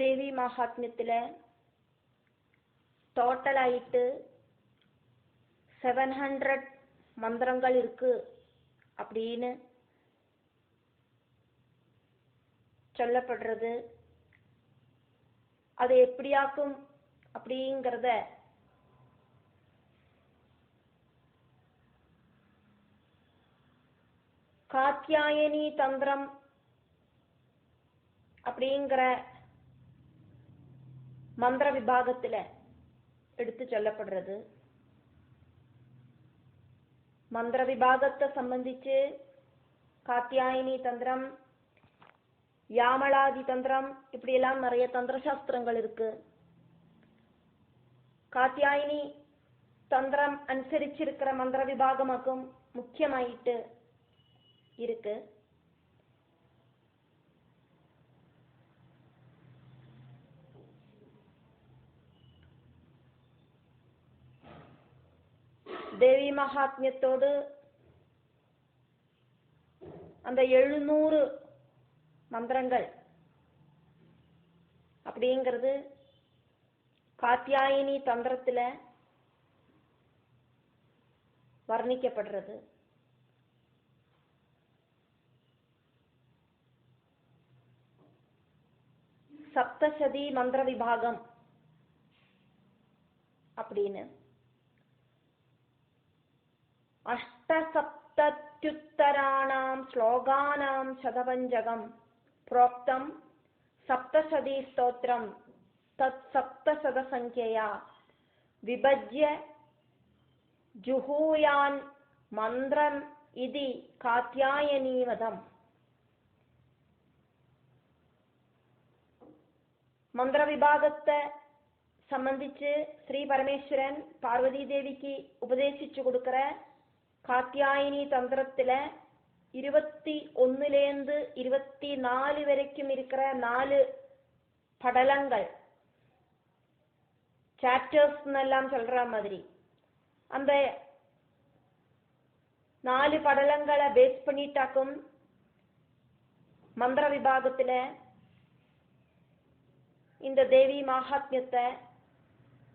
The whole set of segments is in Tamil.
ദേവി മഹാത്മ്യത്തിലെ ടോട്ടലായിട്ട് 700 மந்திரங்கள் இருக்கு அப்படின்னு சொல்லப்படுறது. அது எப்படியாக்கும் அப்படிங்கிறத காத்யாயனி தந்திரம் அப்படிங்கிற மந்திர விபாகத்தில் எடுத்து சொல்லப்படுறது. மந்திர விபாகத்தை சம்பந்திச்சு காத்யாயனி தந்திரம், யாமளாதி தந்திரம், இப்படியெல்லாம் நிறைய தந்திர சாஸ்திரங்கள் இருக்கு. காத்யாயனி தந்திரம் அனுசரிச்சிருக்கிற மந்திர விபாகமாக்கும் முக்கியமாயிட்டு இருக்கு. தேவி மகாத்மியத்தோடு அந்த 700 மந்திரங்கள் அப்படிங்கிறது காத்யாயினி தந்திரத்துல வர்ணிக்கப்படுறது. சப்தசதி மந்திர விபாகம் அப்படின்னு அஷ்டசப்தத்யுத்தராணாம் ஸ்லோகானாம் சதபஞ்சகம் புரோக்தம் சப்தசதி ஸ்தோத்திரம் தத் சப்தசத சங்க்யயா விபஜ்ய ஜுஹூயான் மந்திரம் இதி காத்யாயனீவதம். மந்திர விபாகத்தை சம்பந்திச்சு ஸ்ரீ பரமேஸ்வரன் பார்வதி தேவிக்கு உபதேசிச்சு கொடுக்கிற காத்யாயினி தந்திரத்துல 21 24 வரைக்கும் இருக்கிற 4 படலங்கள், சாப்டர்ஸ் எல்லாம் சொல்ற மாதிரி அந்த 4 படலங்களை பேஸ் பண்ணிட்டாக்கும் மந்திர விபாகத்துல இந்த தேவி மகாத்மியத்தை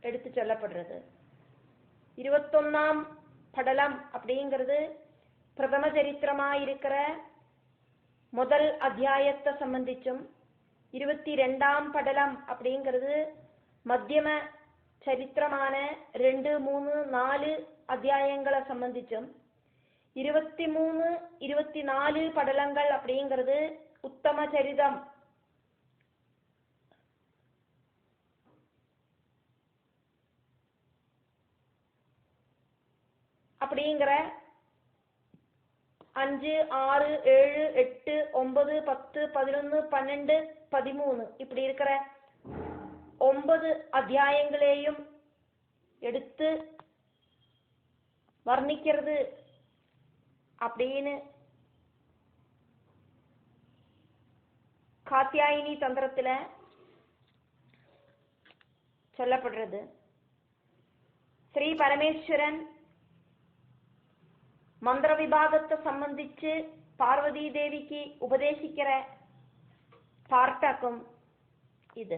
எடுத்து சொல்லப்படுறது. 21ஆம் படலம் அப்படிங்கிறது பிரதம சரித்திரமா இருக்கிற முதல் அத்தியாயத்தை சம்பந்திச்சும், 22ஆம் படலம் அப்படிங்கிறது மத்தியம சரித்திரமான 2, 3, 4 அத்தியாயங்களை சம்பந்திச்சும், 23, 24 படலங்கள் அப்படிங்கிறது உத்தம சரிதம் அப்படிங்கிற 5, 6, 7, 8, 9, 10, 11, 12, 13 இப்படி இருக்கிற 9 அத்தியாயங்களையும் எடுத்து வர்ணிக்கிறது அப்படின்னு காத்யாயினி தந்திரத்துல சொல்லப்படுறது. ஸ்ரீ பரமேஸ்வரன் மந்திர விபாகத்தை சம்பந்திச்சு பார்வதி தேவிக்கு உபதேசிக்கிற பார்ட்டாக்கும் இது.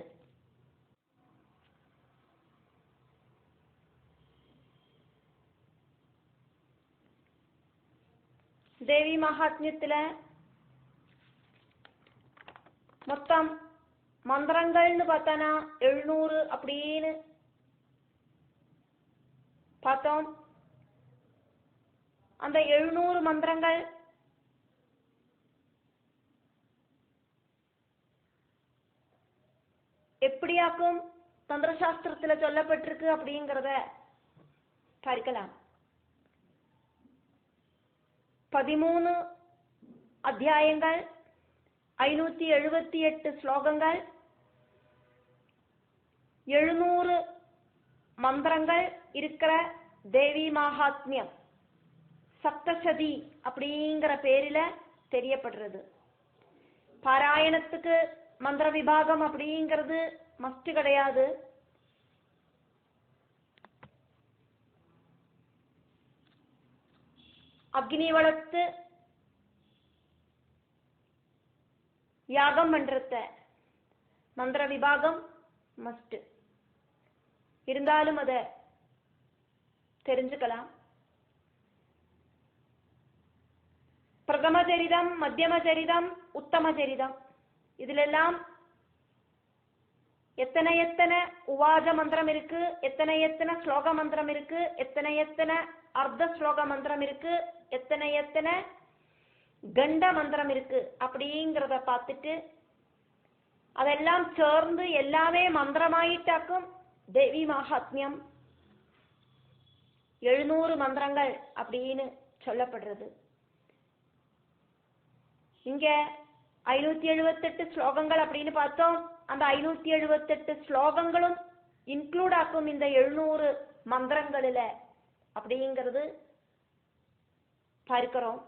தேவி மகாத்மியத்துல மொத்தம் மந்திரங்கள்னு பார்த்தானா 700 அப்படின்னு பார்த்தோம். அந்த 700 மந்திரங்கள் எப்படியாக்கும் தந்திரசாஸ்திரத்துல சொல்லப்பட்டிருக்கு அப்படிங்கிறத பார்க்கலாம். 13 அத்தியாயங்கள், 578 ஸ்லோகங்கள், 700 மந்திரங்கள் இருக்கிற தேவி மகாத்மியம் சப்தசதி அப்படிங்கிற பேரில தெரியப்படுறது. பாராயணத்துக்கு மந்திர விபாகம் அப்படிங்கிறது மஸ்ட் கிடையாது. அக்னி வளர்த்து யாகம் பண்றத, മന്ത്രവിഭാഗം മസ്റ്റ്. இருந்தாலும் அதை தெரிஞ்சுக்கலாம். பிரதம சரிதம், மத்தியம சரிதம், உத்தம சரிதம், இதிலெல்லாம் எத்தனை உவாஜ மந்திரம் இருக்கு, எத்தனை ஸ்லோக மந்திரம் இருக்கு, எத்தனை அர்த்த ஸ்லோக மந்திரம் இருக்கு, எத்தனை கண்ட மந்திரம் இருக்கு அப்படிங்கிறத பார்த்துட்டு அதெல்லாம் சேர்ந்து எல்லாமே மந்திரமாயிட்டாக்கும் தேவி மகாத்மியம் 700 மந்திரங்கள் அப்படின்னு சொல்லப்படுறது. இங்க 578 ஸ்லோகங்கள் அப்படின்னு பார்த்தோம். அந்த 578 ஸ்லோகங்களும் இன்க்ளூட் ஆக்கும் இந்த 700 மந்திரங்களில அப்படிங்கிறது பார்க்கிறோம்.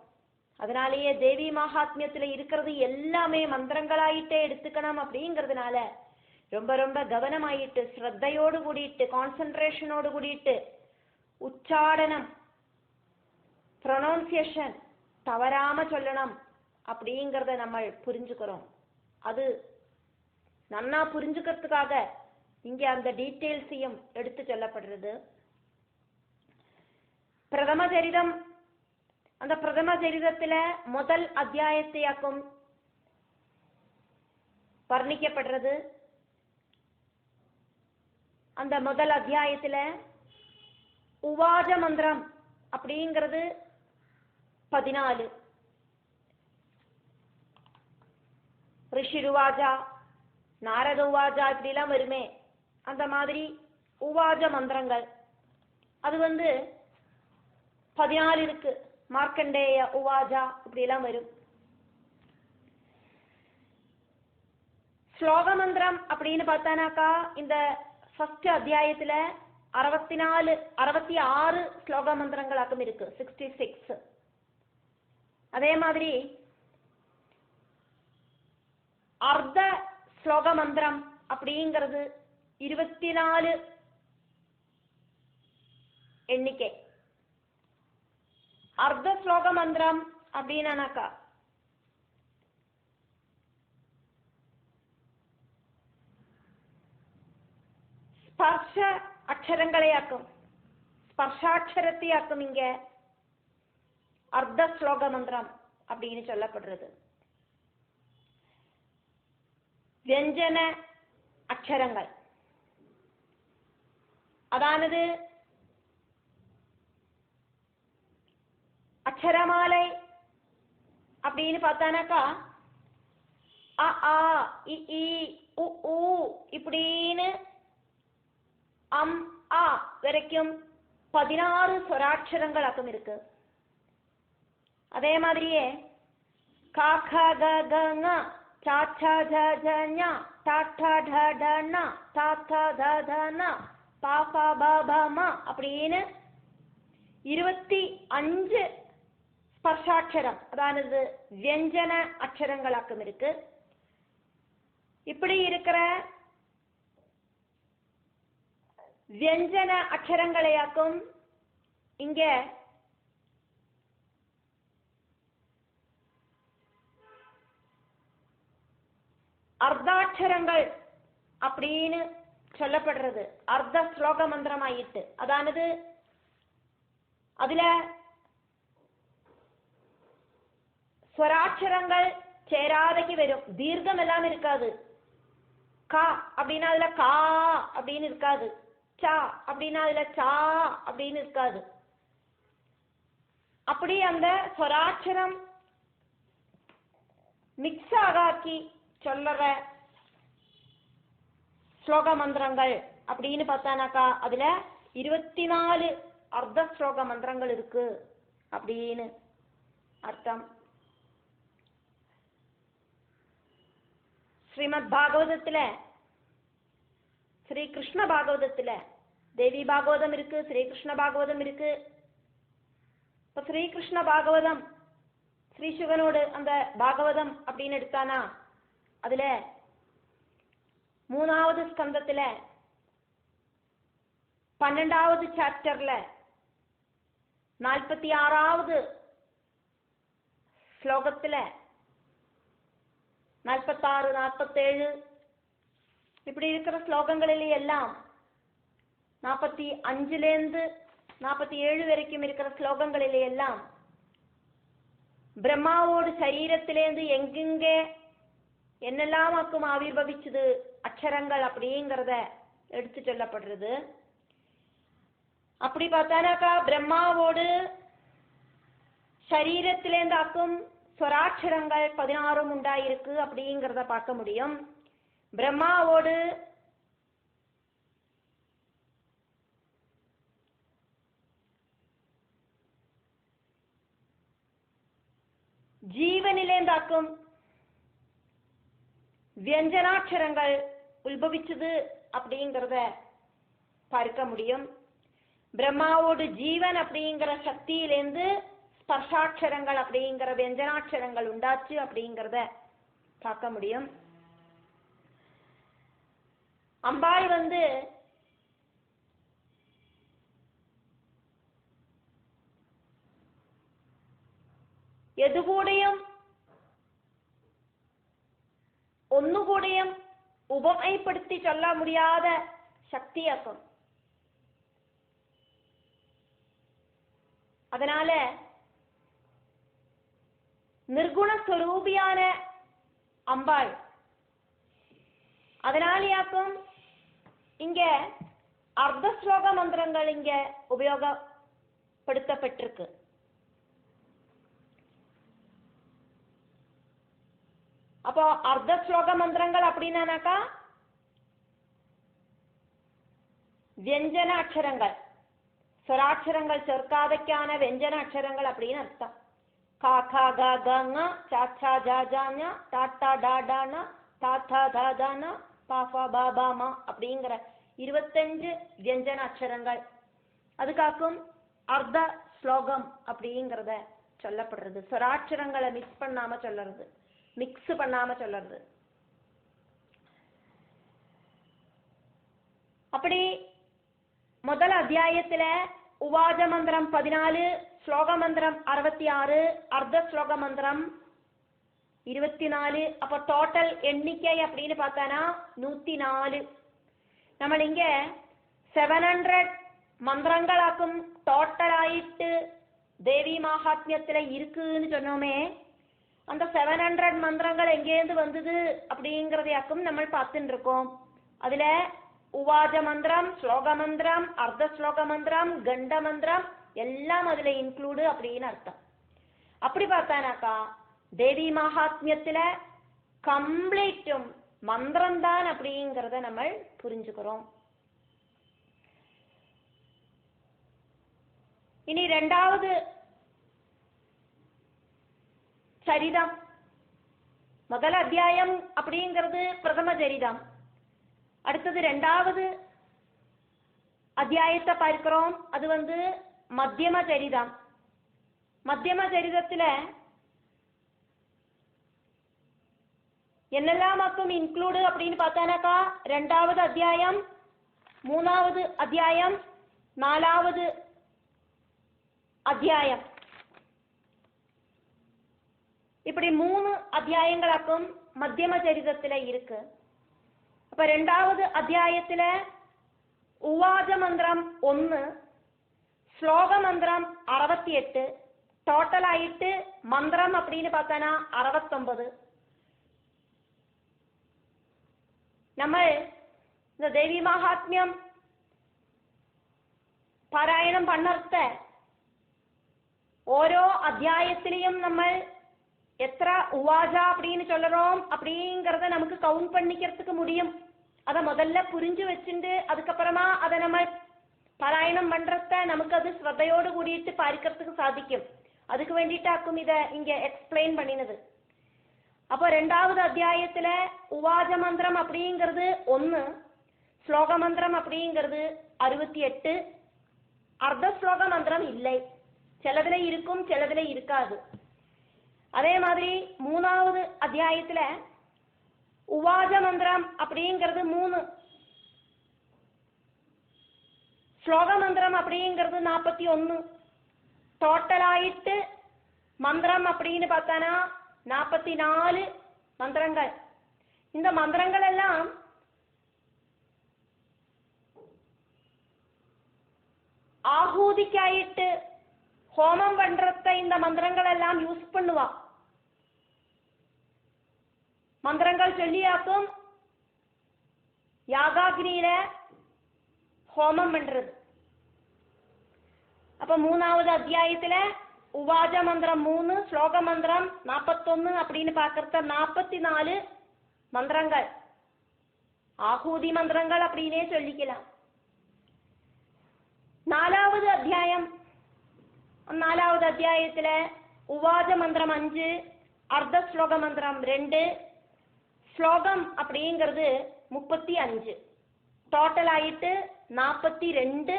அதனாலேயே தேவி மகாத்மியத்துல இருக்கிறது எல்லாமே மந்திரங்களாயிட்டே எடுத்துக்கணும். அப்படிங்கிறதுனால ரொம்ப ரொம்ப கவனமாயிட்டு ஸ்ரத்தையோடு கூடிட்டு கான்சென்ட்ரேஷனோடு கூடிட்டு உச்சாடனம் ப்ரொனவுன்சியேஷன் தவறாம சொல்லணும் அப்படிங்கிறத நம்ம புரிஞ்சுக்கிறோம். அது நன்னா புரிஞ்சுக்கிறதுக்காக இங்க அந்த டீட்டெயில்ஸையும் எடுத்து சொல்லப்படுறது. பிரதம சரிதம், அந்த பிரதம சரிதத்துல முதல் அத்தியாயத்தையாக்கும் வர்ணிக்கப்படுறது. அந்த முதல் அத்தியாயத்துல உவாஜ மந்திரம் அப்படிங்கிறது 14. ரிஷிருவாஜா, நாரத உவாஜா இப்படிலாம் வருமே, அந்த மாதிரி உவாஜ மந்திரங்கள் அது 14 இருக்கு. மார்க்கண்டேய உவாஜா இப்படிலாம் வரும். ஸ்லோக மந்திரம் அப்படின்னு பார்த்தானாக்கா இந்த ஃபர்ஸ்ட் அத்தியாயத்துல 66 ஸ்லோக மந்திரங்களாக்கும் இருக்கு, 66. அதே மாதிரி அர்த்த ஸ்லோக மந்திரம் அப்படிங்கிறது 24 எண்ணிக்கை. அர்த்த ஸ்லோக மந்திரம் அப்படின்னாக்கா ஸ்பர்ஷ அக்ஷரங்களையாக்கும், ஸ்பர்ஷாட்சரத்தையாக்கும் இங்க அர்த்த ஸ்லோக மந்திரம் அப்படின்னு சொல்லப்படுறது. வியஞ்சன அக்ஷரங்கள், அதானது அக்ஷரமாலை அப்படின்னு பார்த்தானாக்கா அ ஆ இ ஈ உ ஊ இப்படின்னு அம் ஆ வரைக்கும் 16 ஸ்வராட்சரங்களாக்கும் இருக்கு. அதே மாதிரியே கா க க க ங சா சா ஜ ஜ ஞ டா டா ட ட ந தா தா த த ந பா பா ப ப ம அப்படின்னு 25 ஸ்பர்ஷாட்சரம், அதாவது வியஞ்சன அக்ஷரங்களாக்கும் இருக்கு. இப்படி இருக்கிற வியஞ்சன அக்ஷரங்களையாக்கும் இங்க அர்த்தாட்சரங்கள் அப்படின்னு சொல்லப்படுறது. அர்த்த ஸ்லோக மந்திரம் ஆயிட்டு, அதானது அதுல ஸ்வராட்சரங்கள் சேராதைக்கு வரும். தீர்க்கம் எல்லாம் இருக்காது. கா அப்படின்னா அதுல கா அப்படின்னு இருக்காது. சா அப்படின்னா அதுல சா அப்படின்னு இருக்காது. அப்படி அந்த ஸ்வராட்சரம் மிக்ஸ் ஆகாக்கி சொல்லுற ஸ்லோக மந்திரங்கள் அப்படின்னு பார்த்தானாக்கா அதுல 24 அர்த்த ஸ்லோக மந்திரங்கள் இருக்கு அப்படின்னு அர்த்தம். ஸ்ரீமத் பாகவதத்துல, ஸ்ரீ கிருஷ்ண பாகவதத்துல தேவி பாகவதம் இருக்கு, ஸ்ரீ கிருஷ்ண பாகவதம் இருக்கு. இப்ப ஸ்ரீ கிருஷ்ண பாகவதம் ஸ்ரீ சிவனோடு அந்த பாகவதம் அப்படின்னு எடுத்தானா அதுல 3வது ஸ்கந்தத்துல 12வது சாப்டர்ல 46வது ஸ்லோகத்துல 46, 47 இப்படி இருக்கிற ஸ்லோகங்களிலே எல்லாம் 45லேருந்து 47 வரைக்கும் இருக்கிற ஸ்லோகங்களிலே எல்லாம் பிரம்மாவோட சரீரத்திலேருந்து எங்கெங்கே என்னெல்லாமாக்கும் ஆவிர்வவிச்சது அக்ஷரங்கள் அப்படிங்கிறத எடுத்து சொல்லப்படுறது. அப்படி பார்த்தானாக்கா பிரம்மாவோடு சரீரத்திலேருந்து ஆக்கும் ஸ்வராட்சரங்கள் 16 உண்டாயிருக்கு அப்படிங்கிறத பார்க்க முடியும். பிரம்மாவோடு ஜீவனிலேந்தாக்கும் வியஞ்சனாட்சரங்கள் உத்பவிச்சது அப்படிங்கிறத பார்க்க முடியும். பிரம்மாவோடு ஜீவன் அப்படிங்கிற சக்தியிலேருந்து ஸ்பர்ஷாட்சரங்கள் அப்படிங்கிற வியஞ்சனாட்சரங்கள் உண்டாச்சு அப்படிங்கிறத பார்க்க முடியும். அம்பாள் எதுകൂടെയും ഒന്നുകൂടെയും ഉപമയപ്പെടുത്തി ചൊല്ലാൻ முடியாத சக்தியாக்கும். அதனால நிர்குண ஸ்வரூபியான அம்பாள். அதனாலேயாக்கும் இங்க அர்த்த ஸ்லோக மந்திரங்கள் இங்க உபயோகப்படுத்தப்பட்டிருக்கு. அப்போ அர்த்த ஸ்லோக மந்திரங்கள் அப்படின்னாக்கா வியஞ்சன அக்ஷரங்கள், ஸ்வராட்சரங்கள் சேர்க்காதைக்கான வியஞ்சன அக்ஷரங்கள் அப்படின்னு அர்த்தம். கா கா கா கங்க சா சா ஜா ஜாஞ டா டா டா டான தா தா தா தான பா பா பா பா மா அப்படிங்கிற 25 வியஞ்சன அக்ஷரங்கள். அதுக்காக்கும் அர்த்த ஸ்லோகம் அப்படிங்கிறத சொல்லப்படுறது. ஸ்வராட்சரங்களை மிக்ஸ் பண்ணாம சொல்றது, மிக்ஸ் பண்ணாம சொல்றது. அப்படி முதல் அத்தியாயத்துல உவாஜ மந்திரம் 14, ஸ்லோக மந்திரம் 66, அர்த்த ஸ்லோக மந்திரம் 24. அப்போ டோட்டல் எண்ணிக்கை அப்படின்னு பார்த்தானா 104. നമ്മൾ இங்க 700 மந்திரங்களாக்கும் டோட்டல் ஆயிட்டு தேவி மகாத்மியத்துல இருக்குன்னு சொன்னோமே. அந்த 700 மந்திரங்கள் எங்கேருந்து வந்தது அப்படிங்கிறதையாக்கும் நம்ம பார்த்துட்டு இருக்கோம். அதுல உவாஜ மந்திரம், ஸ்லோக மந்திரம், அர்த்த ஸ்லோக மந்திரம், கண்ட மந்திரம் எல்லாம் அதுல இன்க்ளூடு அப்படின்னு அர்த்தம். அப்படி பார்த்தானாக்கா தேவி மகாத்மியத்துல கம்ப்ளீட்டும் மந்திரம் தான் அப்படிங்கிறத நம்ம புரிஞ்சுக்கிறோம். இனி ரெண்டாவது சரிதம். முதல் அத்தியாயம் அப்படிங்கிறது பிரதம சரிதம். அடுத்தது ரெண்டாவது அத்தியாயத்தை பார்க்கிறோம். அது மத்தியம சரிதம். மத்தியம சரிதத்துல என்னெல்லாமாக்கும் இன்க்ளூடு அப்படின்னு பார்த்தானாக்கா ரெண்டாவது அத்தியாயம், மூணாவது அத்தியாயம், நாலாவது அத்தியாயம், இப்படி 3 அத்தியாயங்களாக்கும் மத்தியம சரிதத்துல இருக்கு. அப்ப ரெண்டாவது அத்தியாயத்துல உவாஜ மந்திரம் 1, ஸ்லோக மந்திரம் 68, டோட்டல் ஆயிட்டு மந்திரம் அப்படின்னு பார்த்தானா 69. நம்ம இந்த தேவி மகாத்மியம் பாராயணம் பண்ணறத ஓரோ அத்தியாயத்திலையும் நம்ம எത്ര உவாஜா அப்படின்னு சொல்றோம் அப்படிங்கறத நமக்கு கவுண்ட் பண்ணிக்கிறதுக்கு முடியும். அத முதல்ல புரிஞ்சு வச்சுட்டு அதுக்கப்புறமா அதை நம்ம பாராயணம் பண்றத நமக்கு அது ஸ்ரத்தையோடு கூடிட்டு பார்க்கிறதுக்கு சாதிக்கும். அதுக்கு வேண்டிட்டாக்கும் இத இங்க எக்ஸ்பிளைன் பண்ணினது. அப்போ ரெண்டாவது அத்தியாயத்துல உவாஜ மந்திரம் அப்படிங்கிறது 1, ஸ்லோக மந்திரம் அப்படிங்கிறது 68, அர்த்த ஸ்லோக மந்திரம் இல்லை. சிலதுல இருக்கும், சிலதுல இருக்காது. அதே மாதிரி மூணாவது அத்தியாயத்துல உவாஜ மந்திரம் அப்படிங்கிறது 3, ஸ்லோக மந்திரம் அப்படிங்கிறது 41, டோட்டல் ஆயிட்டு மந்திரம் அப்படின்னு பார்த்தானா 44 மந்திரங்கள். இந்த மந்திரங்கள் எல்லாம் ஆகூதிக்காயிட்டு ஹோமம் பண்றத இந்த மந்திரங்கள் எல்லாம் யூஸ் பண்ணுவா. மந்திரங்கள் சொல்லியாக்கும் யாகாக்னியில ஹோமம் பண்றது. அப்ப 3வது அத்தியாயத்துல உவாஜ மந்திரம் 3, ஸ்லோக மந்திரம் 41 அப்படின்னு பாக்கிறத 44 மந்திரங்கள் ஆகூதி மந்திரங்கள் அப்படின்னே சொல்லிக்கலாம். 4வது அத்தியாயம், 4வது அத்தியாயத்துல உவாஜ மந்திரம் 5, அர்த்த ஸ்லோக மந்திரம் 2, ஸ்லோகம் அப்படிங்கிறது 35, டோட்டல் ஆயிட்டு 42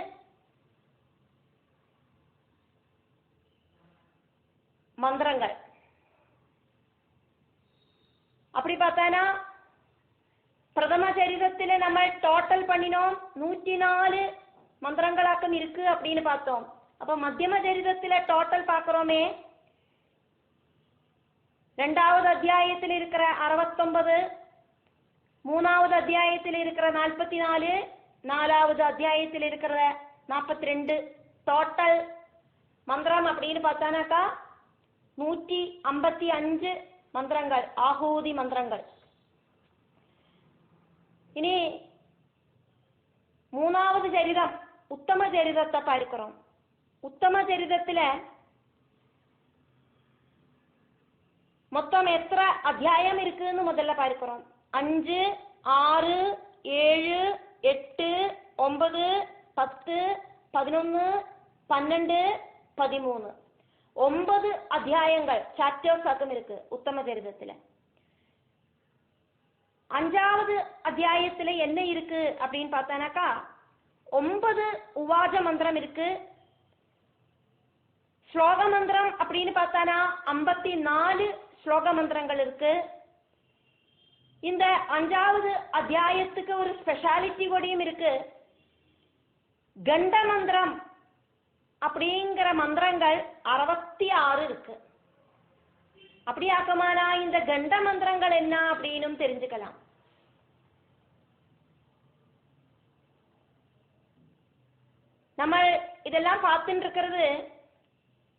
மந்திரங்கள். அப்படி பார்த்தானா பிரதம சரிதத்தில் நம்ம டோட்டல் பண்ணினோம் 104 மந்திரங்களாக்கம் இருக்கு அப்படின்னு பார்த்தோம். அப்ப மத்தியம சரிதத்தில் டோட்டல் பார்க்கிறோமே 2வது அத்தியாயத்தில் இருக்கிற 69, 3வது அத்தியாயத்தில் இருக்கிற 44, 4வது அத்தியாயத்தில் இருக்கிற 42 டோட்டல் மந்திரம் அப்படின்னு பார்த்தானாக்கா 155 மந்திரங்கள் ஆகூதி மந்திரங்கள். இனி 3வது சரிதம் உத்தம சரிதத்தை பார்க்கிறோம். உத்தம சரிதத்துல மொத்தம் எത്ര அத்தியாயம் இருக்குன்னு முதல்ல பார்க்கிறோம். 5, 6, 7, 8, 9, 10, 11, 12, 13 9 அத்தியாயங்கள் சாப்டர்ஸ் ஆக்கம் இருக்கு உத்தம சரிதத்துல. 5வது அத்தியாயத்துல என்ன இருக்கு அப்படின்னு பார்த்தானாக்கா 9 உவாஜ மந்திரம் இருக்கு. ஸ்லோக மந்திரம் அப்படின்னு பார்த்தானா 54 ஸ்லோக மந்திரங்கள் இருக்கு. இந்த 5வது அத்தியாயத்துக்கு ஒரு ஸ்பெஷாலிட்டி கூடியும் இருக்கு. கண்ட மந்திரம் அப்படிங்கிற மந்திரங்கள் 66 இருக்கு. அப்படியாக்கமானா இந்த கண்ட மந்திரங்கள் என்ன அப்படின்னு தெரிஞ்சுக்கலாம். நம்ம இதெல்லாம் பார்த்துட்டு இருக்கிறது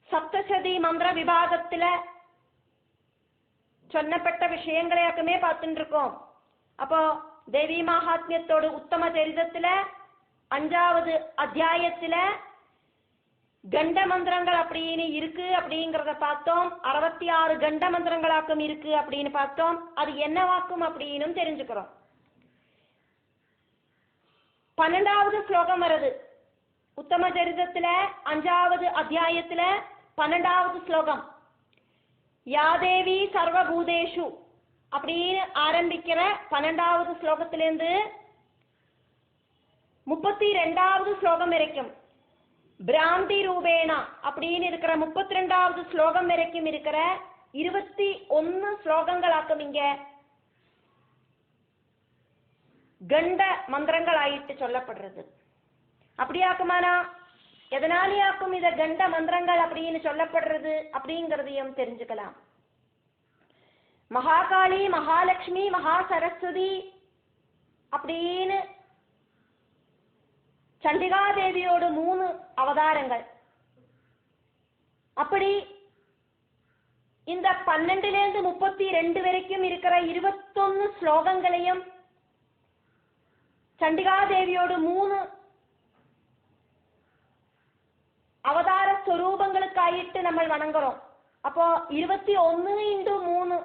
சப்தசதி மந்திர விபாகத்துல சொன்னப்பட்ட விஷயங்களையாக்குமே பார்த்துட்டு இருக்கோம். அப்போ தேவி மகாத்மியத்தோட உத்தம சரிதத்துல 5வது அத்தியாயத்துல கண்ட மந்திரங்கள் அப்படின்னு இருக்கு அப்படிங்கறத பார்த்தோம். 66 கண்ட மந்திரங்களாக்கும் இருக்கு அப்படின்னு பார்த்தோம். அது என்னவாக்கும் அப்படின்னு தெரிஞ்சுக்கிறோம். 12வது ஸ்லோகம் வருது உத்தம சரிதத்துல 5வது அத்தியாயத்துல 12வது ஸ்லோகம். யாதேவி சர்வபூதேஷு அப்படின்னு ஆரம்பிக்கிற 12வது ஸ்லோகத்திலிருந்து 32வது ஸ்லோகம் வரைக்கும் பிராந்தி ரூபேணா அப்படின்னு இருக்கிற 32வது ஸ்லோகம் வரைக்கும் இருக்கிற 21 ஸ்லோகங்களாக்கும் இங்க கண்ட மந்திரங்கள் ஆயிட்டு சொல்லப்படுறது. அப்படியாக்குமானா எதனாலேயாக்கும் இத கண்ட மந்திரங்கள் அப்படின்னு சொல்லப்படுறது அப்படிங்கிறதையும் தெரிஞ்சுக்கலாம். மகாகாளி, மகாலட்சுமி, மகா சரஸ்வதி அப்படின்னு சண்டிகா தேவியோட 3 அவதாரங்கள். அப்படி இந்த 12லேருந்து 32 வரைக்கும் இருக்கிற 21 ஸ்லோகங்களையும் சண்டிகா தேவியோட 3 அவதார ஸ்வரூபங்களுக்காயிட்டு நம்ம வணங்குறோம். அப்போ 21 × 3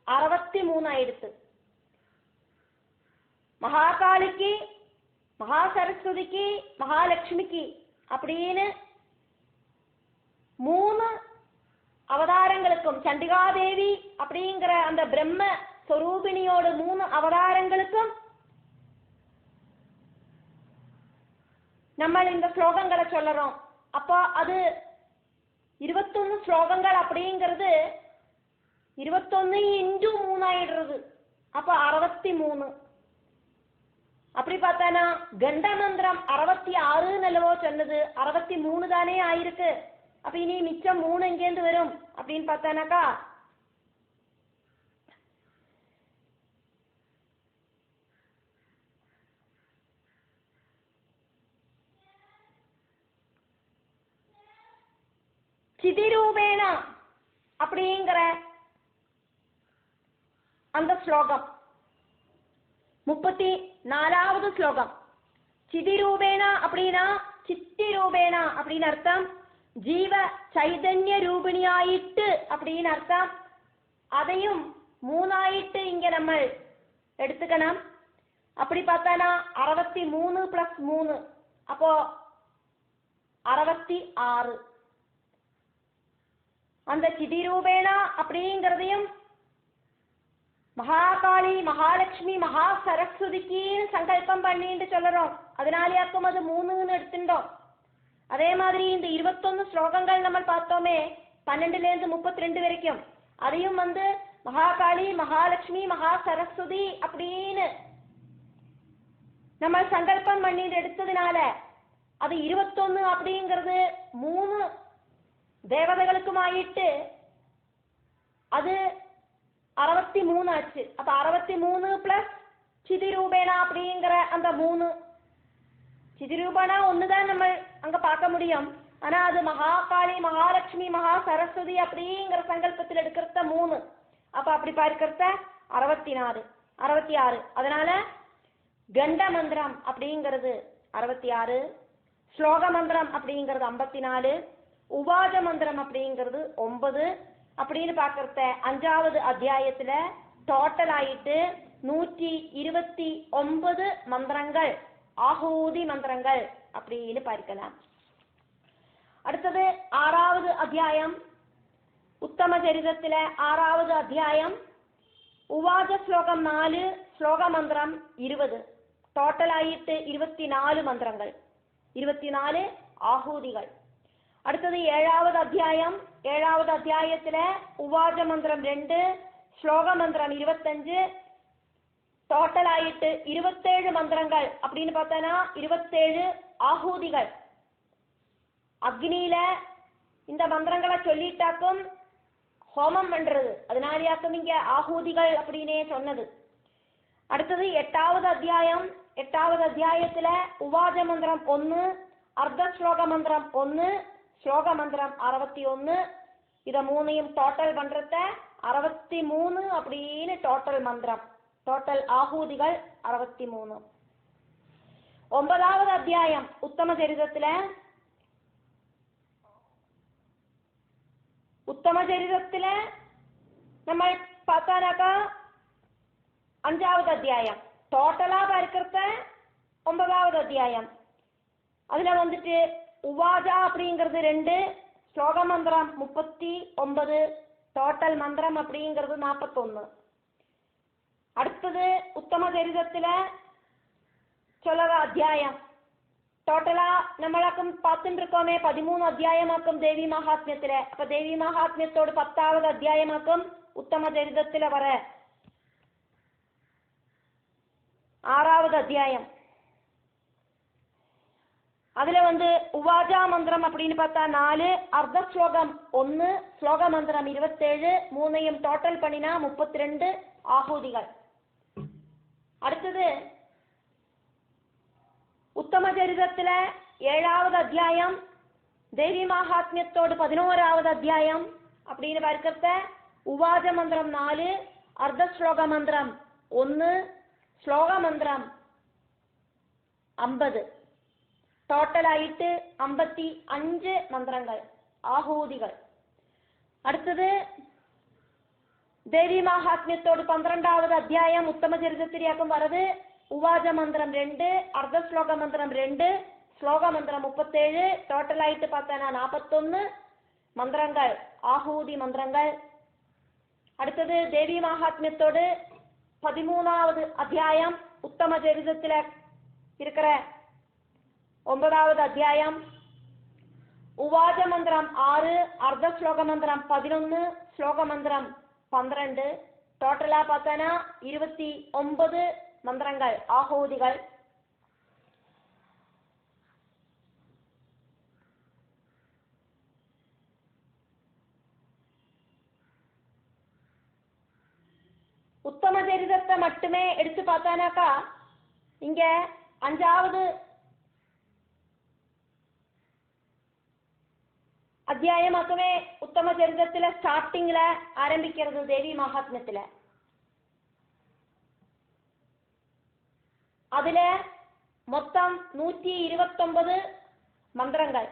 63 ஆயிடுத்து. மகாகாளிக்கு, மகா சரஸ்வதிக்கு, மகாலட்சுமிக்கு அப்படின்னு 3 அவதாரங்களுக்கும் சண்டிகாதேவி அப்படிங்கிற அந்த பிரம்ம ஸ்வரூபிணியோட 3 அவதாரங்களுக்கும் நம்ம இந்த ஸ்லோகங்களை சொல்லறோம். அப்போ அது 21 ஸ்லோகங்கள் அப்படிங்கிறது 21 × 3 ஆயிடுறது. அப்போ 63. அப்படி பார்த்தானா கண்ட மந்திரம் 66 நல்லவோ சொன்னது 63 தானே ஆயிருக்கு. அப்ப இனி மிச்சம் 3 எங்கேருந்து வரும் அப்படின்னு பார்த்தானாக்கா சிதிரூபேண அப்படிங்கிற அந்த ஸ்லோகம் 34வது ஸ்லோகம். சிதிரூபேண அப்படின்னா சித்தி ரூபேண அப்படின்னு அர்த்தம், ஜீவ சைதன்ய ரூபிணியாயிட்டு அப்படின்னு அர்த்தம். அதையும் மூணாயிட்டு இங்க நம்ம எடுத்துக்கணும். அப்படி பார்த்தானா 63 + 3 அப்போ 66. அந்த சிதிரூபேணா அப்படிங்கிறதையும் மகாகாளி மகாலட்சுமி மகா சரஸ்வதிக்கு சங்கல்பம் பண்ணிட்டு சொல்லுறோம். அதனாலேயாக்கும் அது 3ன்னு எடுத்துட்டோம். அதே மாதிரி இந்த 21 ஸ்லோகங்கள் நம்ம பார்த்தோமே 12லேருந்து 32 வரைக்கும், அதையும் மகாகாளி மகாலட்சுமி மகா சரஸ்வதி அப்படின்னு நம்ம சங்கல்பம் பண்ணிட்டு எடுத்ததுனால அது 21 அப்படிங்கிறது 3 தேவதைகளுக்குமாயிட்டு அது 63 ஆச்சு. அப்ப 63 + சிதிரூபேணா அப்படிங்கிற அந்த 3. சிதிரூபேணா ஒண்ணுதான் நம்ம அங்க பார்க்க முடியும். ஆனா அது மகாகாளி மகாலட்சுமி மகா சரஸ்வதி அப்படிங்கிற சங்கல்பத்தில் எடுக்கிறத 3. அப்ப அப்படி பார்க்கிறத 64 66. அதனால கண்ட மந்திரம் அப்படிங்கிறது 66, ஸ்லோக மந்திரம் அப்படிங்கிறது 54, உவாஜ மந்திரம் அப்படிங்கிறது 9 அப்படின்னு பார்க்கறத 5வது அத்தியாயத்துல டோட்டல் ஆயிட்டு 129 மந்திரங்கள் ஆஹூதி மந்திரங்கள் அப்படின்னு பார்க்கலாம். அடுத்தது 6வது அத்தியாயம் உத்தம சரிதத்துல 6வது அத்தியாயம் உவாஜ ஸ்லோகம் 4, ஸ்லோக மந்திரம் 20, டோட்டல் ஆயிட்டு 24 மந்திரங்கள், 24 ஆஹூதிகள். அடுத்தது 7வது அத்தியாயம், 7வது அத்தியாயத்துல உவாஜ மந்திரம் 2, ஸ்லோக மந்திரம் 25, டோட்டல் ஆயிட்டு 27 மந்திரங்கள். அப்படின்னு பார்த்தோன்னா 27 ஆஹூதிகள். அக்னியில இந்த மந்திரங்களை சொல்லிட்டாக்கும் ஹோமம் பண்றது, அதனாலேயாக்கும் இங்க ஆஹூதிகள் அப்படின்னே சொன்னது. அடுத்தது 8வது அத்தியாயம், 8வது அத்தியாயத்துல உவாஜ மந்திரம் 1, அர்த்த ஸ்லோக மந்திரம் 1, ஸ்லோக மந்திரம் 61. இத 3ஐயும் டோட்டல் பண்றத 63 அப்படின்னு டோட்டல் மந்திரம், டோட்டல் ஆஹூதிகள் 63. 9வது அத்தியாயம் உத்தம சரிதத்துல நம்ம பார்த்தானாக்கா 5வது அத்தியாயம் டோட்டலா பார்க்கிறத 9வது அத்தியாயம். அதுல உவாஜா அப்படிங்கிறது 2, ஸ்லோக மந்திரம் 39, டோட்டல் மந்திரம் அப்படிங்கிறது 41. அடுத்தது உத்தம சரிதத்துல சொல்லுற அத்தியாயம் டோட்டலா நம்மளுக்கும் பார்த்துட்டு இருக்கோமே 13 அத்தியாயமாக்கும் தேவி மகாத்மியத்துல. அப்ப தேவி மகாத்மியத்தோடு 10வது அத்தியாயமாக்கும் உத்தம சரிதத்துல வர 6வது அத்தியாயம். அதுல உவாஜா மந்திரம் அப்படின்னு பார்த்தா 4, அர்த்த ஸ்லோகம் 1, ஸ்லோக மந்திரம் 27, 3ஐயும் டோட்டல் பண்ணினா 32 ஆஹூதிகள். அடுத்தது உத்தம சரிதத்துல 7வது அத்தியாயம் தேவி மகாத்மியத்தோடு 11வது அத்தியாயம் அப்படின்னு பார்க்கிறத உவாஜ மந்திரம் 4, அர்த்த ஸ்லோக மந்திரம் 1, ஸ்லோக மந்திரம் 50, டோட்டல் ஆயிட்டு 55 மந்திரங்கள் ஆஹூதிகள். அடுத்தது தேவி மகாத்மியத்தோடு 12வது அத்தியாயம் உத்தம சரிதத்திரியாக்கும் வரது உவாஜ மந்திரம் 2, அர்த்த ஸ்லோக மந்திரம் 2, ஸ்லோக மந்திரம் 37, டோட்டல் ஆயிட்டு பார்த்தா 41 மந்திரங்கள் ஆஹூதி மந்திரங்கள். அடுத்தது தேவி மகாத்மியத்தோடு 13வது அத்தியாயம் உத்தம சரிதத்துல இருக்கிற 9வது அத்தியாயம் உவாஜ மந்திரம் 6, அர்த்த ஸ்லோக மந்திரம் 11, ஸ்லோக மந்திரம் 12, டோட்டலா பார்த்தா 29 மந்திரங்கள் ஆஹூதிகள். உத்தம சரிதத்தை மட்டுமே எடுத்து பார்த்தானாக்கா இங்க 5வது அத்தியாயமாக்கவே உத்தம சரிதத்துல ஸ்டார்டிங்ல ஆரம்பிக்கிறது தேவி மகாத்மியத்துல. அதுல மொத்தம் 129 மந்திரங்கள்.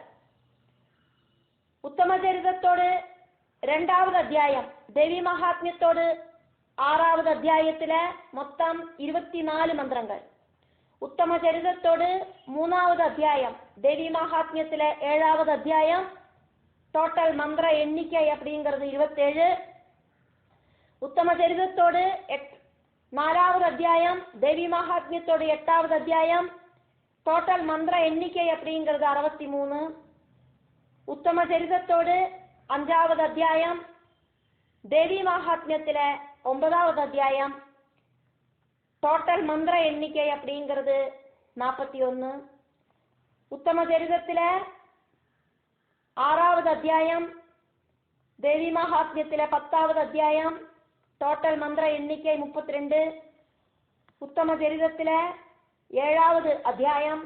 உத்தம சரிதத்தோடு 2வது அத்தியாயம் தேவி மகாத்மியத்தோடு 6வது அத்தியாயத்துல மொத்தம் 24 மந்திரங்கள். உத்தம சரிதத்தோடு 3வது அத்தியாயம் தேவி மகாத்மியத்துல 7வது அத்தியாயம் டோட்டல் மந்திர எண்ணிக்கை அப்படிங்கிறது 27. உத்தம சரிதத்தோடு 4வது அத்தியாயம் தேவி மகாத்மியத்தோடு 8வது அத்தியாயம் டோட்டல் மந்திர எண்ணிக்கை அப்படிங்கிறது 63. உத்தம சரிதத்தோடு 5வது அத்தியாயம் தேவி மகாத்மியத்துல 9வது அத்தியாயம் டோட்டல் மந்திர எண்ணிக்கை அப்படிங்கிறது 41. உத்தம சரிதத்துல 6வது அத்தியாயம் தேவி மகாத்மியத்துல 10வது அத்தியாயம் டோட்டல் மந்திர எண்ணிக்கை 32. உத்தம சரிதத்துல 7வது அத்தியாயம்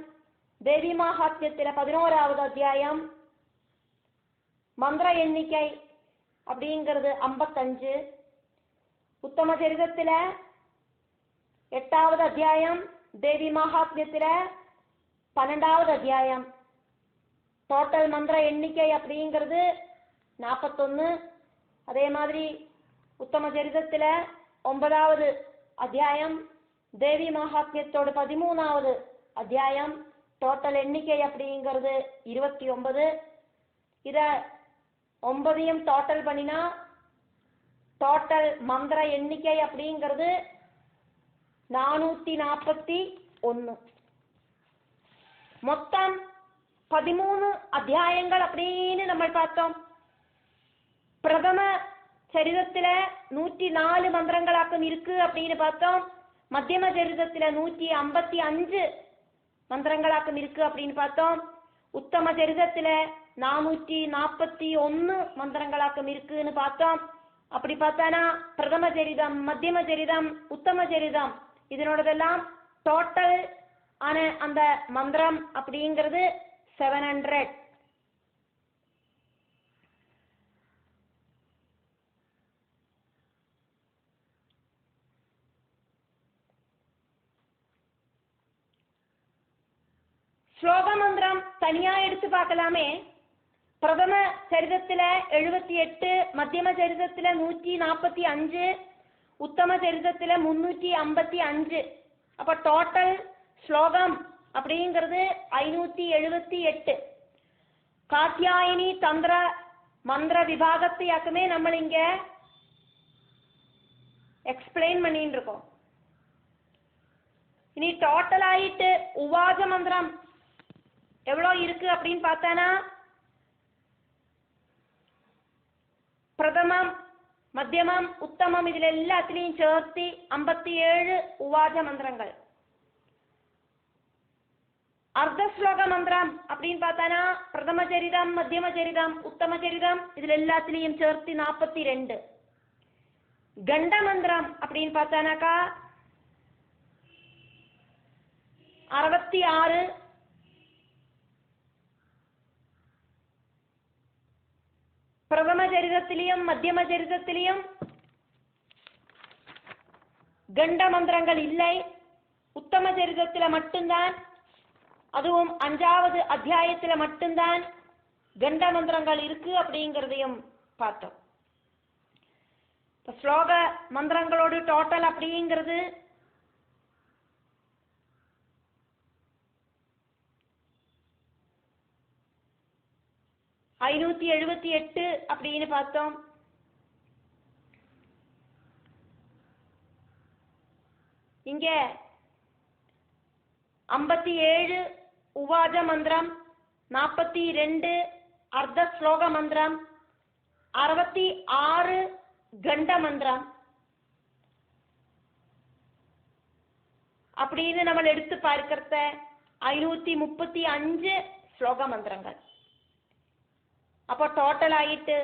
தேவி மகாத்மியத்துல 11வது அத்தியாயம் மந்திர எண்ணிக்கை அப்படிங்கிறது 55. உத்தம சரிதத்துல 8வது அத்தியாயம் தேவி மகாத்மியத்துல 12வது அத்தியாயம் டோட்டல் மந்திர எண்ணிக்கை அப்படிங்கிறது 41. அதே மாதிரி உத்தம சரிதத்துல 9வது அத்தியாயம் தேவி மகாத்மியத்தோடு 13வது அத்தியாயம் டோட்டல் எண்ணிக்கை அப்படிங்கிறது 29. இத 9ஐயும் டோட்டல் பண்ணினா டோட்டல் மந்திர எண்ணிக்கை அப்படிங்கிறது 441. மொத்தம் 13 அத்தியாயங்கள் அப்படின்னு நம்ம பார்த்தோம். பிரதம சரிதத்துல 104 மந்திரங்களாக்கம் இருக்கு அப்படின்னு பார்த்தோம். மத்தியம சரிதத்துல 155 மந்திரங்களாக்கம் இருக்கு அப்படின்னு பார்த்தோம். உத்தம சரிதத்துல 441 மந்திரங்களாக்கம் இருக்குன்னு பார்த்தோம். அப்படி பார்த்தானா பிரதம சரிதம், மத்தியம சரிதம், உத்தம சரிதம் இதனோடதெல்லாம் டோட்டல் ஆன அந்த மந்திரம் அப்படிங்கிறது 700. ஸ்லோக மந்திரம் தனியா எடுத்து பார்க்கலாமே. பிரதம சரிதத்துல 78, மத்தியம சரிதத்துல 145, உத்தம சரிதத்துல 355. அப்ப டோட்டல் ஸ்லோகம் அப்படிங்கிறது 578. காத்யாயினி தந்திர மந்திர விபாகத்தையாக்குமே நம்ம இங்க எக்ஸ்பிளைன் பண்ணிட்டு இருக்கோம். இனி டோட்டல் ஆயிட்டு உவாஜ மந்திரம் எவ்வளோ இருக்கு அப்படின்னு பார்த்தானா பிரதமம், மத்தியமம், உத்தமம் இதுல எல்லாத்திலையும் சேர்த்து 57 உவாஜ மந்திரங்கள். அர்த்த ஸ்லோக மந்திரம் அப்படின்னு பார்த்தானா பிரதம சரிதம், மத்தியம சரிதம், உத்தம சரிதம் இதுல எல்லாத்திலையும் சேர்த்து 42. கண்ட மந்திரம் அப்படின்னு பார்த்தானாக்கா 66. பிரதம சரிதத்திலையும் மத்தியம சரிதத்திலையும் கண்ட மந்திரங்கள் இல்லை. உத்தம சரிதத்துல மட்டும்தான், அதுவும் 5வது அத்தியாயத்துல மட்டும்தான் கண்ட மந்திரங்கள் இருக்கு அப்படிங்கிறதையும் பார்த்தோம். ஸ்லோக மந்திரங்களோடு டோட்டல் அப்படிங்கிறது 578 அப்படின்னு பார்த்தோம். இங்க 57 உவாஜ மந்திரம், 42 அர்த்த ஸ்லோக மந்திரம், 66 கண்ட மந்திரம் அப்படின்னு நம்ம எடுத்து பார்க்கிறத 535 ஸ்லோக மந்திரங்கள். அப்போ டோட்டல் ஆயிட்டு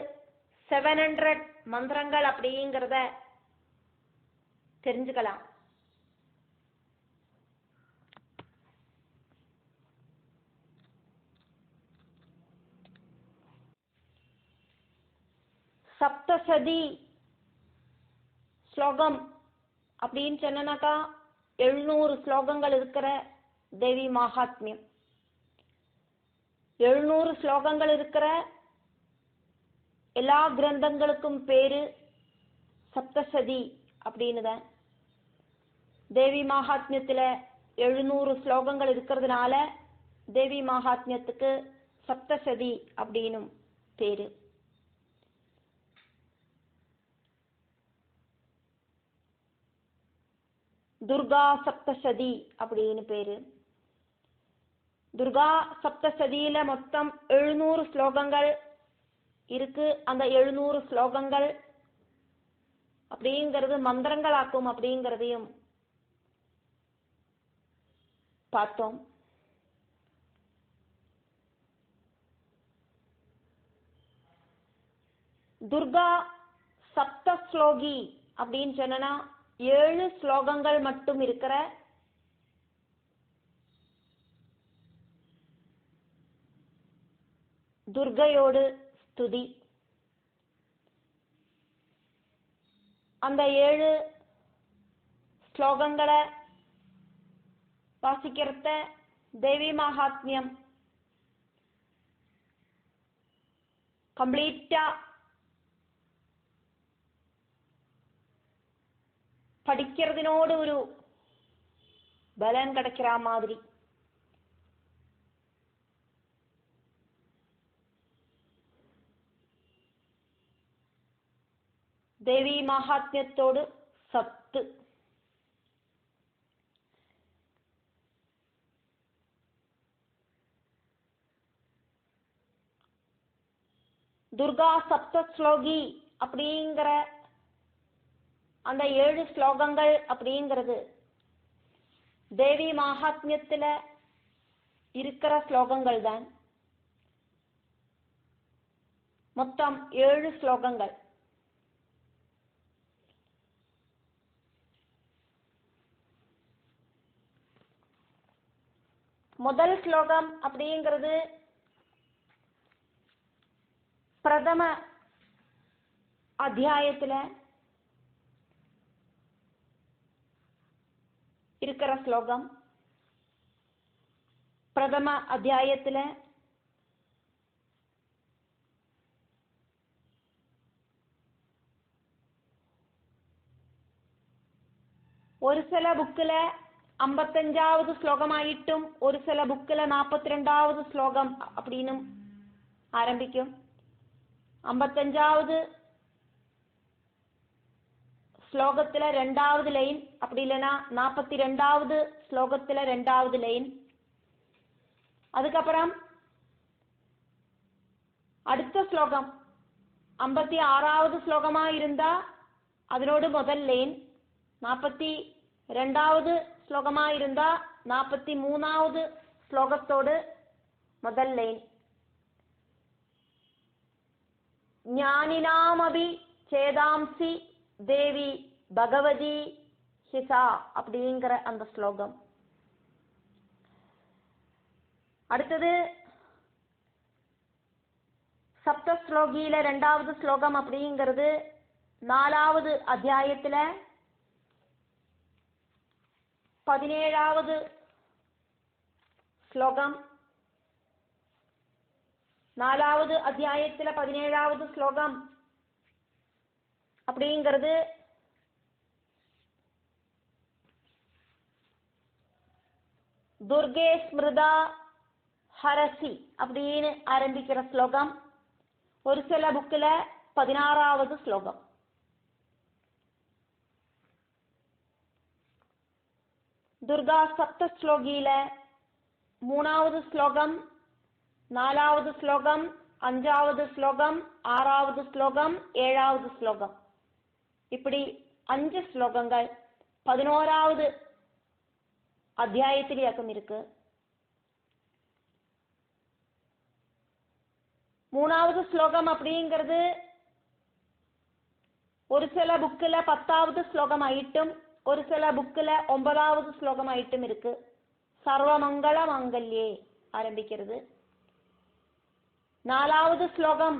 700 மந்திரங்கள் அப்படிங்கிறத தெரிஞ்சுக்கலாம். சப்தசதி ஸ்லோகம் அப்படின்னு சொன்னாக்கா 700 ஸ்லோகங்கள் இருக்கிற தேவி மகாத்மியம். 700 ஸ்லோகங்கள் இருக்கிற எல்லா கிரந்தங்களுக்கும் பேரு சப்தசதி அப்படின்னு தான். தேவி மகாத்மியத்துல 700 ஸ்லோகங்கள் இருக்கிறதுனால தேவி மகாத்மியத்துக்கு சப்தசதி அப்படின்னும் பேரு. துர்கா சப்தசதி அப்படின்னு பேரு. துர்கா சப்தசதியில மொத்தம் 700 ஸ்லோகங்கள் இருக்கு. அந்த 700 ஸ்லோகங்கள் அப்படிங்கிறது மந்திரங்களாக்கும் அப்படிங்கிறதையும் பார்த்தோம். துர்கா சப்த ஸ்லோகி அப்படின்னு சொன்னா 7 ஸ்லோகங்கள் மட்டும் இருக்கிற துர்கையோடு ஸ்துதி. அந்த 7 ஸ்லோகங்களை வாசிக்கிறத தேவி மகாத்மியம் கம்ப்ளீட்டா படிக்கிறதுனோடு ஒரு பலன் கிடைக்கிற மாதிரி. தேவி மகாத்மியத்தோடு சத்து. துர்கா சப்த ஸ்லோகி அப்படிங்கிற அந்த 7 ஸ்லோகங்கள் அப்படிங்கிறது தேவி மகாத்மியத்துல இருக்கிற ஸ்லோகங்கள் தான். மொத்தம் 7 ஸ்லோகங்கள். முதல் ஸ்லோகம் அப்படிங்கிறது பிரதம அத்தியாயத்துல இருக்கிற ஸ்லோகம். பிரதம அத்தியாயத்துல ஒரு சில புக்கில் 55வது ஸ்லோகமாயிட்டும் ஒரு சில புக்கில் 42வது ஸ்லோகம் அப்படின்னு ஆரம்பிக்கும். 55வது ஸ்லோகத்துல 2வது லைன், அப்படி இல்லைன்னா 42வது ஸ்லோகத்துல 2வது லைன். அதுக்கப்புறம் அடுத்த ஸ்லோகம் 56வது ஸ்லோகமா இருந்தா அதனோடு முதல் லைன், 42வது ஸ்லோகமா இருந்தா 43வது ஸ்லோகத்தோடு முதல் லைன். ஞானினாமபி சேதாம்சி தேவி பகவதி ஹிசா அப்படிங்கிற அந்த ஸ்லோகம். அடுத்தது சப்த ஸ்லோகியில 2வது ஸ்லோகம் அப்படிங்கிறது 4வது அத்தியாயத்துல 17வது ஸ்லோகம். 4வது அத்தியாயத்துல 17வது ஸ்லோகம் அப்படிங்கிறது துர்கே ஸ்மிருதா ஹரசி அப்படின்னு ஆரம்பிக்கிற ஸ்லோகம். ஒரு சில புக்கில் 16வது ஸ்லோகம். துர்கா சப்த ஸ்லோகியில 3வது ஸ்லோகம், 4வது ஸ்லோகம், 5வது ஸ்லோகம், 6வது ஸ்லோகம், 7வது ஸ்லோகம், இப்படி 5 ஸ்லோகங்கள் 11வது அத்தியாயத்திலேயும் இருக்கு. 3வது ஸ்லோகம் அப்படிங்கிறது ஒரு சில புக்கில் 10வது ஸ்லோகம் ஆயிட்டும் ஒரு சில புக்கில் 9வது ஸ்லோகம் ஆயிட்டும் இருக்கு. சர்வமங்கள மங்கல்யே ஆரம்பிக்கிறது. 4வது ஸ்லோகம்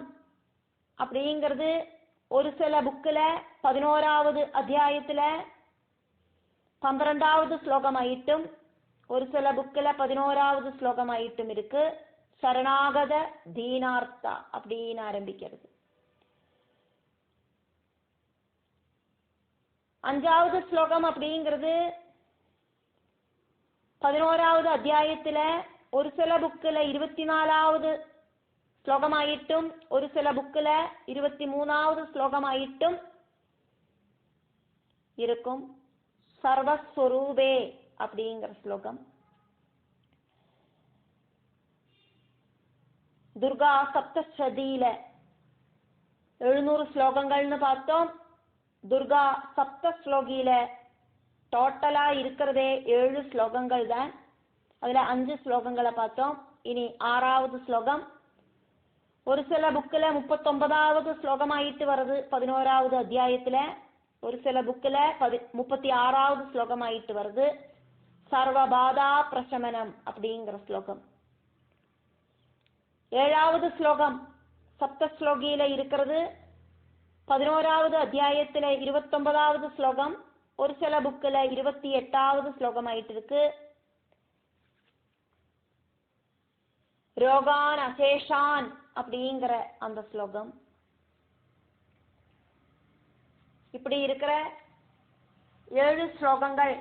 அப்படிங்கிறது ஒரு சில புக்கில் 11வது அத்தியாயத்தில் 12வது ஸ்லோகமாயிட்டும் ஒரு சில புக்கில் 11வது ஸ்லோகமாயிட்டும் இருக்கு. சரணாகத தீனார்த்தா அப்படின்னு ஆரம்பிக்கிறது. 5வது ஸ்லோகம் அப்படிங்கிறது 11வது அத்தியாயத்தில் ஒரு சில புக்கில் 24வது ஸ்லோகமாயிட்டும் ஒரு சில புக்கில் 23வது ஸ்லோகமாயிட்டும் இருக்கும். சர்வஸ்வரூபே அப்படிங்கிற ஸ்லோகம். துர்கா சப்தசதியில 700 ஸ்லோகங்கள்னு பார்த்தோம். துர்கா சப்த ஸ்லோகியில டோட்டலா இருக்கிறதே 7 ஸ்லோகங்கள் தான். அதுல 5 ஸ்லோகங்களை பார்த்தோம். இனி 6வது ஸ்லோகம். ஒரு சில புக்கில் 39வது ஸ்லோகமாயிட்டு வருது 11வது அத்தியாயத்துல. ஒரு சில புக்கில் 36வது ஸ்லோகமாயிட்டு வருது. சர்வபாதா பிரசமனம் அப்படிங்கிற ஸ்லோகம். 7வது ஸ்லோகம் சப்தஸ்லோகியில இருக்கிறது. 11வது அத்தியாயத்துல 29வது ஸ்லோகம். ஒரு சில புக்கில் 28வது ஸ்லோகமாயிட்டு இருக்கு. ரோகான் அசேஷான் அப்படிங்கிற அந்த ஸ்லோகம். இப்படி இருக்கிற 7 ஸ்லோகங்கள்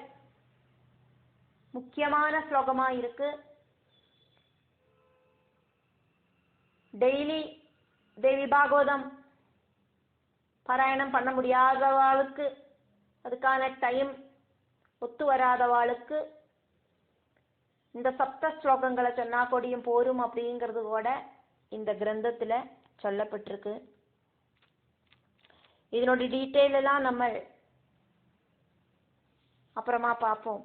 முக்கியமான ஸ்லோகமா இருக்கு. டெய்லி தேவி பாகவதம் பாராயணம் பண்ண முடியாதவாளுக்கு, அதுக்கான டைம் ஒத்து வராதவாளுக்கு இந்த சப்த ஸ்லோகங்களை சொன்னா கொடியும் போரும் அப்படிங்கிறது கூட இந்த கிரந்தத்துல சொல்லப்பட்டிருக்கு. இதனோட டீட்டெயில் எல்லாம் நம்ம அப்புறமா பார்ப்போம்.